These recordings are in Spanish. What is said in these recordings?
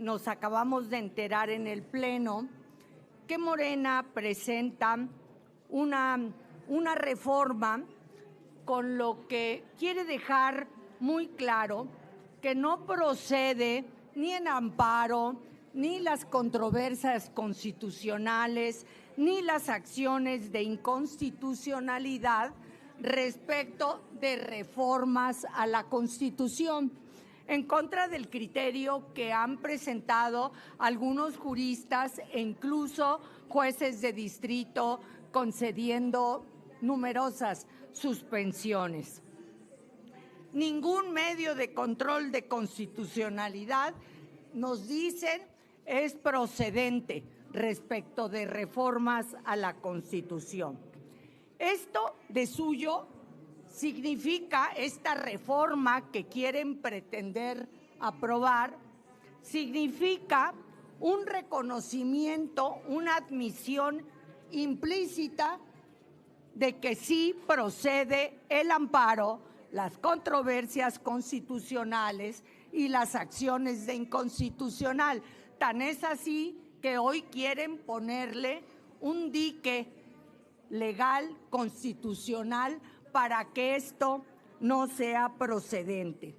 nos acabamos de enterar en el Pleno que Morena presenta una reforma con lo que quiere dejar muy claro que no procede ni en amparo, ni las controversias constitucionales, ni las acciones de inconstitucionalidad respecto de reformas a la Constitución, en contra del criterio que han presentado algunos juristas e incluso jueces de distrito, concediendo numerosas suspensiones. Ningún medio de control de constitucionalidad, nos dicen, es procedente respecto de reformas a la Constitución. Esto de suyo significa, esta reforma que quieren pretender aprobar, significa un reconocimiento, una admisión implícita de que sí procede el amparo, las controversias constitucionales y las acciones de inconstitucional. Tan es así que hoy quieren ponerle un dique legal, constitucional, para que esto no sea procedente.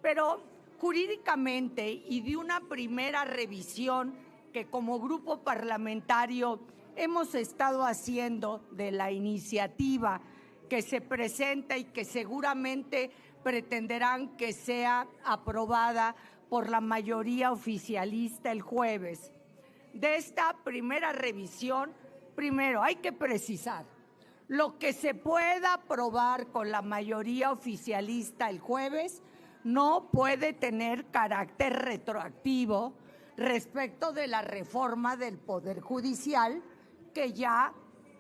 Pero jurídicamente y de una primera revisión que como grupo parlamentario hemos estado haciendo de la iniciativa que se presenta y que seguramente pretenderán que sea aprobada por la mayoría oficialista el jueves. De esta primera revisión, primero hay que precisar, lo que se pueda aprobar con la mayoría oficialista el jueves no puede tener carácter retroactivo respecto de la reforma del Poder Judicial que ya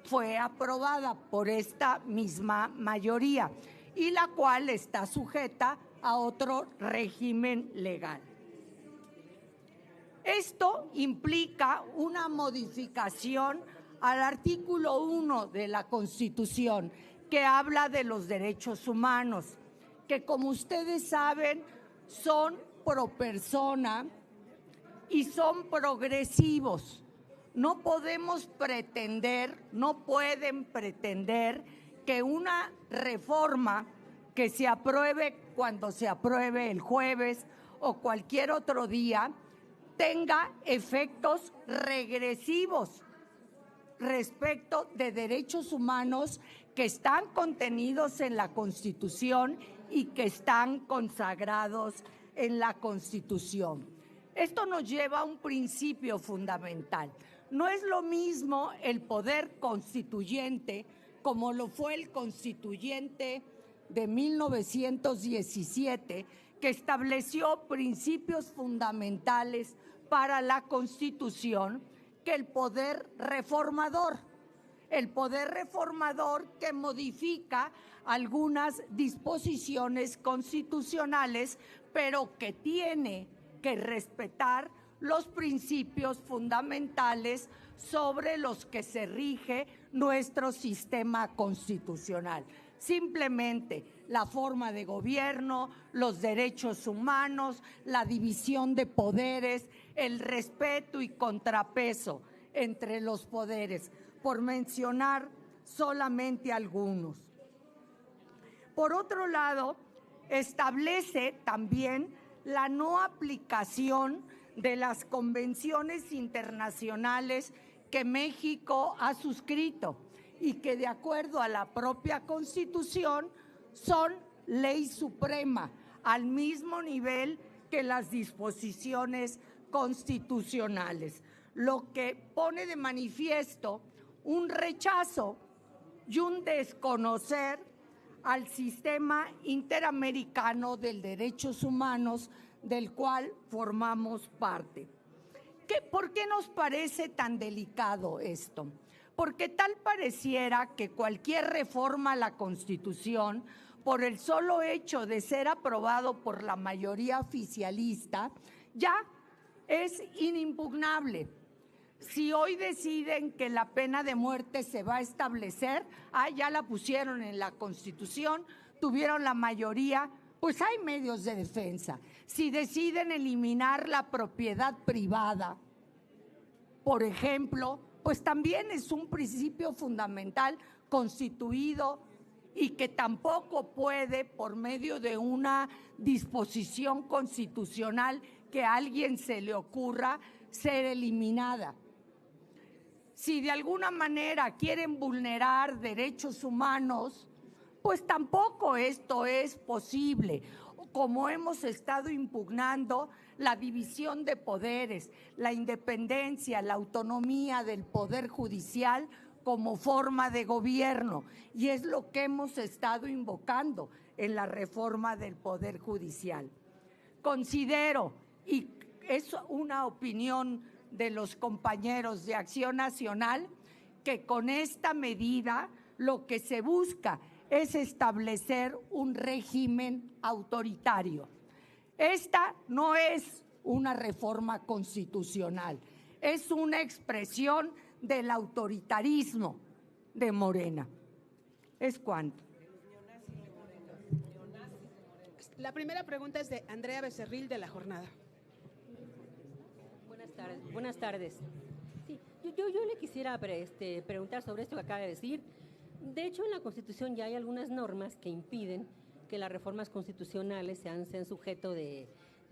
fue aprobada por esta misma mayoría y la cual está sujeta a otro régimen legal. Esto implica una modificación al artículo 1 de la Constitución, que habla de los derechos humanos, que como ustedes saben son pro persona y son progresivos. No podemos pretender, no pueden pretender que una reforma que se apruebe cuando se apruebe el jueves o cualquier otro día tenga efectos regresivos respecto de derechos humanos que están contenidos en la Constitución y que están consagrados en la Constitución. Esto nos lleva a un principio fundamental. No es lo mismo el poder constituyente, como lo fue el constituyente de 1917, que estableció principios fundamentales para la Constitución, que el poder reformador. El poder reformador que modifica algunas disposiciones constitucionales, pero que tiene que respetar los principios fundamentales sobre los que se rige nuestro sistema constitucional. Simplemente la forma de gobierno, los derechos humanos, la división de poderes, el respeto y contrapeso entre los poderes, por mencionar solamente algunos. Por otro lado, establece también la no aplicación de las convenciones internacionales que México ha suscrito y que, de acuerdo a la propia Constitución, son ley suprema, al mismo nivel que las disposiciones constitucionales, lo que pone de manifiesto un rechazo y un desconocer al sistema interamericano de derechos humanos del cual formamos parte. ¿Por qué nos parece tan delicado esto? Porque tal pareciera que cualquier reforma a la Constitución, por el solo hecho de ser aprobado por la mayoría oficialista, ya es inimpugnable. Si hoy deciden que la pena de muerte se va a establecer, ya la pusieron en la Constitución, tuvieron la mayoría pues hay medios de defensa. Si deciden eliminar la propiedad privada, por ejemplo, pues también es un principio fundamental constituido y que tampoco puede, por medio de una disposición constitucional que a alguien se le ocurra, ser eliminada. Si de alguna manera quieren vulnerar derechos humanos, pues tampoco esto es posible. Como hemos estado impugnando la división de poderes, la independencia, la autonomía del Poder Judicial como forma de gobierno, y es lo que hemos estado invocando en la reforma del Poder Judicial. Considero, y es una opinión de los compañeros de Acción Nacional, que con esta medida lo que se busca es establecer un régimen autoritario. Esta no es una reforma constitucional, es una expresión del autoritarismo de Morena. ¿Es cuánto? La primera pregunta es de Andrea Becerril, de La Jornada. Buenas tardes. Sí, yo le quisiera preguntar sobre esto que acaba de decir. De hecho, en la Constitución ya hay algunas normas que impiden que las reformas constitucionales sean sujeto de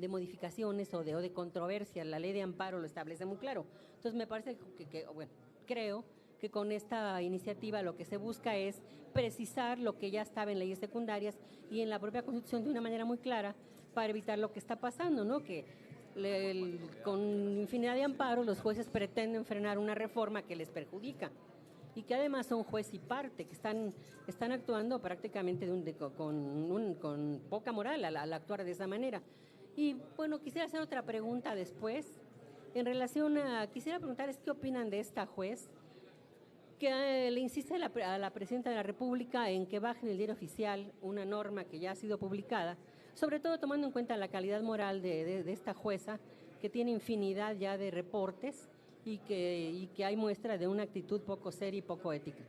modificaciones o de controversia. La ley de amparo lo establece muy claro. Entonces, me parece bueno, creo que con esta iniciativa lo que se busca es precisar lo que ya estaba en leyes secundarias y en la propia Constitución de una manera muy clara para evitar lo que está pasando, ¿no? Que con infinidad de amparos los jueces pretenden frenar una reforma que les perjudica y que además son juez y parte, que están actuando prácticamente con poca moral al actuar de esa manera. Y bueno, quisiera hacer otra pregunta después. En relación quisiera preguntarles qué opinan de esta juez que le insiste a la Presidenta de la República en que baje en el Diario Oficial una norma que ya ha sido publicada, sobre todo tomando en cuenta la calidad moral de esta jueza, que tiene infinidad ya de reportes y que hay muestra de una actitud poco seria y poco ética.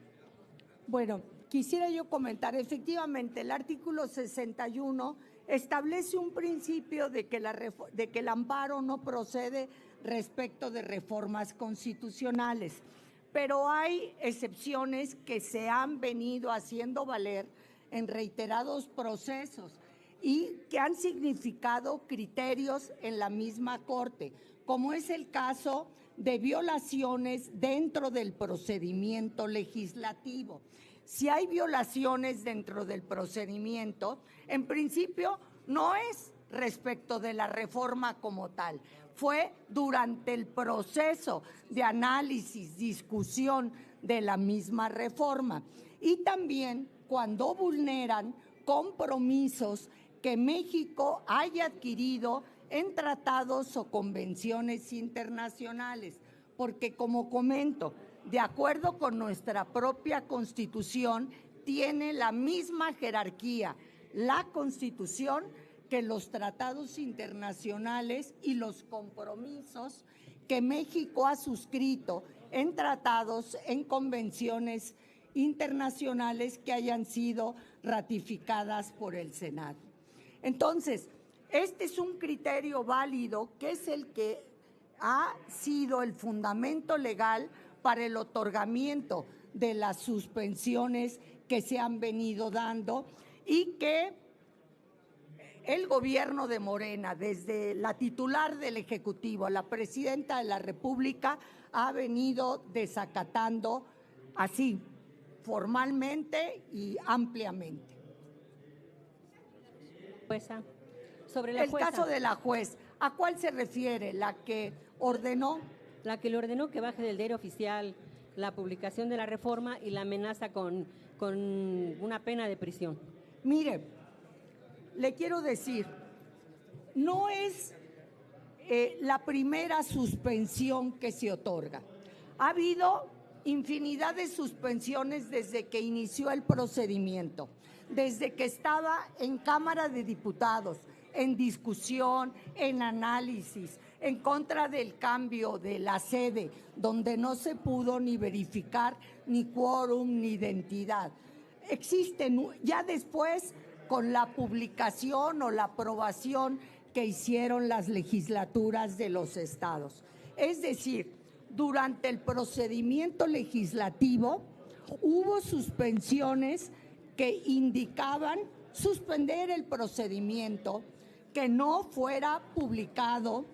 Bueno, quisiera yo comentar, efectivamente, el artículo 61 establece un principio de que el amparo no procede respecto de reformas constitucionales, pero hay excepciones que se han venido haciendo valer en reiterados procesos y que han significado criterios en la misma Corte, como es el caso de violaciones dentro del procedimiento legislativo. Si hay violaciones dentro del procedimiento, en principio no es respecto de la reforma como tal, fue durante el proceso de análisis, discusión de la misma reforma, y también cuando vulneran compromisos que México haya adquirido en tratados o convenciones internacionales, porque como comento, de acuerdo con nuestra propia Constitución, tiene la misma jerarquía la Constitución que los tratados internacionales y los compromisos que México ha suscrito en tratados, en convenciones internacionales que hayan sido ratificadas por el Senado. Entonces, este es un criterio válido que es el que ha sido el fundamento legal para el otorgamiento de las suspensiones que se han venido dando y que el gobierno de Morena, desde la titular del Ejecutivo a la Presidenta de la República, ha venido desacatando así, formalmente y ampliamente. Jueza, sobre la jueza. El caso de la juez, ¿a cuál se refiere? ¿La que ordenó? La que le ordenó que baje del Diario Oficial la publicación de la reforma y la amenaza con una pena de prisión. Mire, le quiero decir, no es la primera suspensión que se otorga. Ha habido infinidad de suspensiones desde que inició el procedimiento, desde que estaba en Cámara de Diputados, en discusión, en análisis, en contra del cambio de la sede, donde no se pudo ni verificar ni quórum ni identidad. Existen, ya después con la publicación o la aprobación que hicieron las legislaturas de los estados. Es decir, durante el procedimiento legislativo hubo suspensiones que indicaban suspender el procedimiento, que no fuera publicado,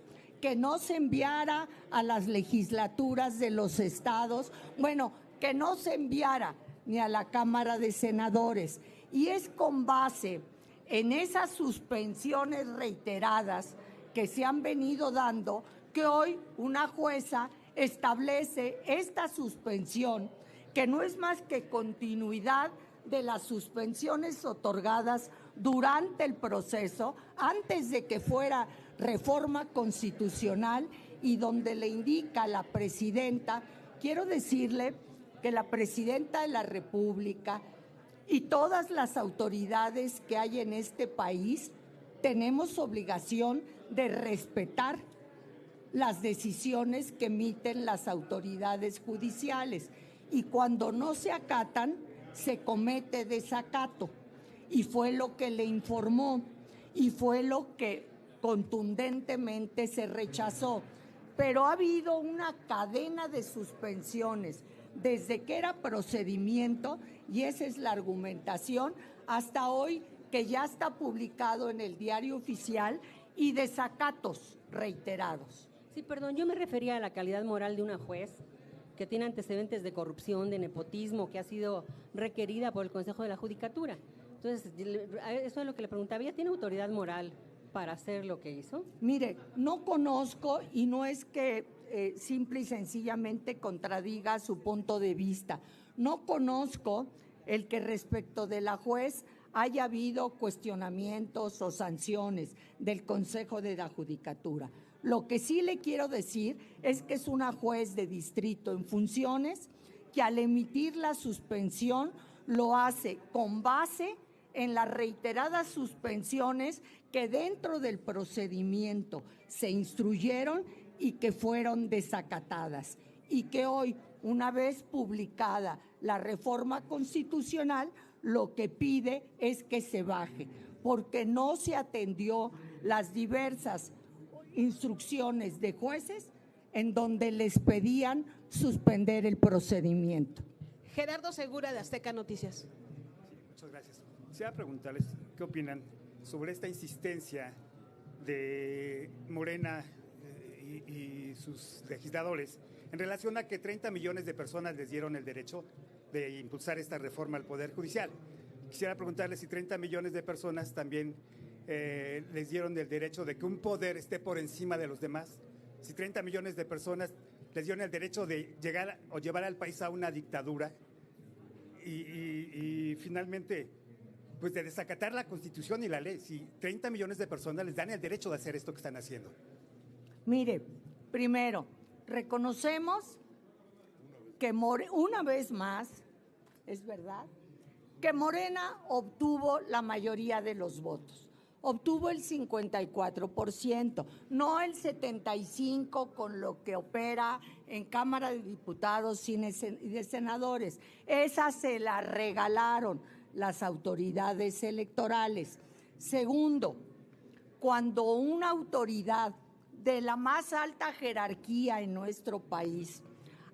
que no se enviara a las legislaturas de los estados, bueno, que no se enviara ni a la Cámara de Senadores. Y es con base en esas suspensiones reiteradas que se han venido dando que hoy una jueza establece esta suspensión, que no es más que continuidad de las suspensiones otorgadas durante el proceso, antes de que fuera reforma constitucional, y donde le indica a la presidenta, quiero decirle que la presidenta de la República y todas las autoridades que hay en este país tenemos obligación de respetar las decisiones que emiten las autoridades judiciales, y cuando no se acatan, se comete desacato, y fue lo que le informó y fue lo que contundentemente se rechazó. Pero ha habido una cadena de suspensiones desde que era procedimiento, y esa es la argumentación, hasta hoy, que ya está publicado en el Diario Oficial, y desacatos reiterados. Sí, perdón, yo me refería a la calidad moral de una juez que tiene antecedentes de corrupción, de nepotismo, que ha sido requerida por el Consejo de la Judicatura. Entonces, eso es lo que le preguntaba. ¿Ella tiene autoridad moral para hacer lo que hizo? Mire, no conozco, y no es que simple y sencillamente contradiga su punto de vista. No conozco el que respecto de la juez haya habido cuestionamientos o sanciones del Consejo de la Judicatura. Lo que sí le quiero decir es que es una juez de distrito en funciones, que al emitir la suspensión lo hace con base en las reiteradas suspensiones que dentro del procedimiento se instruyeron y que fueron desacatadas, y que hoy, una vez publicada la reforma constitucional, lo que pide es que se baje, porque no se atendió las diversas instrucciones de jueces en donde les pedían suspender el procedimiento. Gerardo Segura, de Azteca Noticias. Sí, muchas gracias. Quisiera preguntarles qué opinan sobre esta insistencia de Morena y sus legisladores en relación a que 30 millones de personas les dieron el derecho de impulsar esta reforma al Poder Judicial. Quisiera preguntarles si 30 millones de personas también les dieron el derecho de que un poder esté por encima de los demás, si 30 millones de personas les dieron el derecho de llegar o llevar al país a una dictadura y finalmente, pues de desacatar la Constitución y la ley, si 30 millones de personas les dan el derecho de hacer esto que están haciendo. Mire, primero, reconocemos que una vez más, es verdad, que Morena obtuvo la mayoría de los votos. Obtuvo el 54%, no el 75% con lo que opera en Cámara de Diputados y de Senadores. Esa se la regalaron las autoridades electorales. Segundo, cuando una autoridad de la más alta jerarquía en nuestro país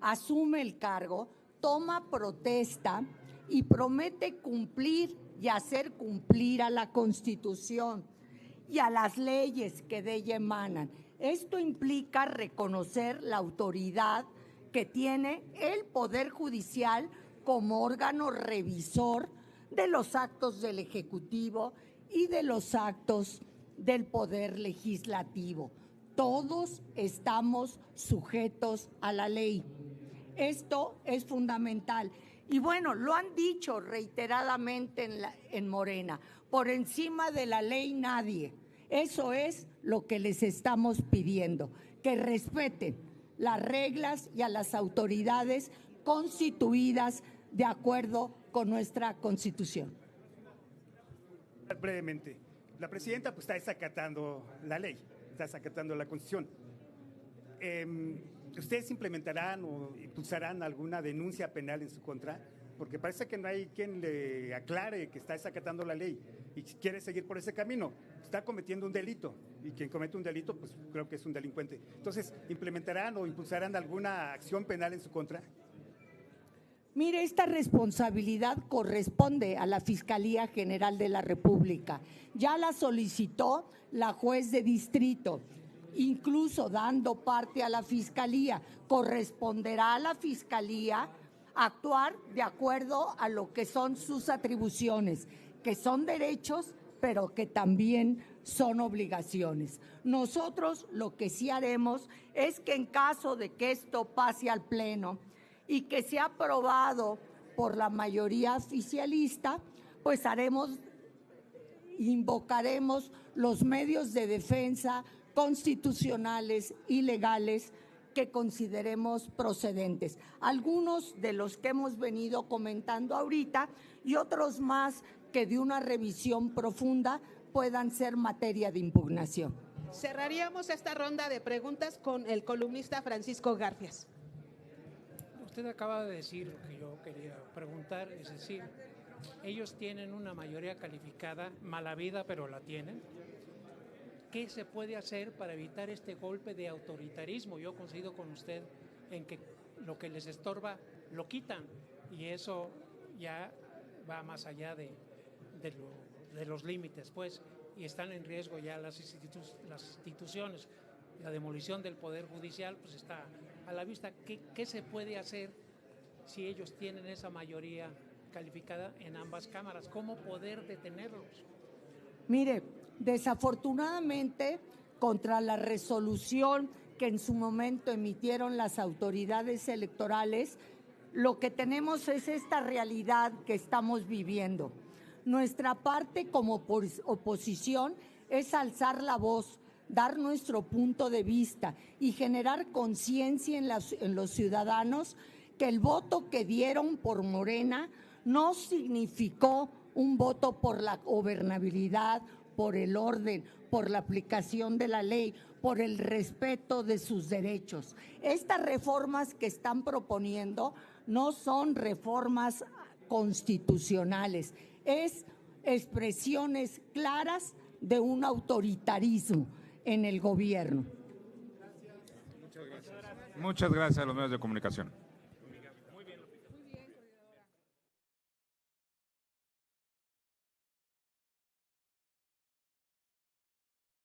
asume el cargo, toma protesta y promete cumplir y hacer cumplir a la Constitución y a las leyes que de ella emanan. Esto implica reconocer la autoridad que tiene el Poder Judicial como órgano revisor de los actos del Ejecutivo y de los actos del Poder Legislativo. Todos estamos sujetos a la ley. Esto es fundamental. Y bueno, lo han dicho reiteradamente en Morena, por encima de la ley nadie. Eso es lo que les estamos pidiendo, que respeten las reglas y a las autoridades constituidas de acuerdo con nuestra Constitución. Brevemente, la presidenta pues está desacatando la ley, está desacatando la Constitución. ¿Ustedes implementarán o impulsarán alguna denuncia penal en su contra? Porque parece que no hay quien le aclare que está desacatando la ley. y quiere seguir por ese camino, está cometiendo un delito, y quien comete un delito, pues creo que es un delincuente. Entonces, ¿implementarán o impulsarán alguna acción penal en su contra? Mire, esta responsabilidad corresponde a la Fiscalía General de la República. Ya la solicitó la juez de distrito, incluso dando parte a la Fiscalía. Corresponderá a la Fiscalía actuar de acuerdo a lo que son sus atribuciones, que son derechos, pero que también son obligaciones. Nosotros lo que sí haremos es que en caso de que esto pase al Pleno y que sea aprobado por la mayoría oficialista, pues invocaremos los medios de defensa constitucionales y legales que consideremos procedentes. Algunos de los que hemos venido comentando ahorita y otros más que de una revisión profunda puedan ser materia de impugnación. Cerraríamos esta ronda de preguntas con el columnista Francisco Garfias. Usted acaba de decir lo que yo quería preguntar, es decir, ellos tienen una mayoría calificada, mala vida, pero la tienen. ¿Qué se puede hacer para evitar este golpe de autoritarismo? Yo coincido con usted en que lo que les estorba lo quitan, y eso ya va más allá de los límites, pues, y están en riesgo ya las instituciones. La demolición del Poder Judicial pues está a la vista. ¿Qué se puede hacer si ellos tienen esa mayoría calificada en ambas cámaras? ¿Cómo poder detenerlos? Mire, desafortunadamente, contra la resolución que en su momento emitieron las autoridades electorales, lo que tenemos es esta realidad que estamos viviendo. Nuestra parte como oposición es alzar la voz, dar nuestro punto de vista y generar conciencia en los ciudadanos que el voto que dieron por Morena no significó un voto por la gobernabilidad, por el orden, por la aplicación de la ley, por el respeto de sus derechos. Estas reformas que están proponiendo no son reformas constitucionales, es expresiones claras de un autoritarismo en el gobierno. Muchas gracias a los medios de comunicación.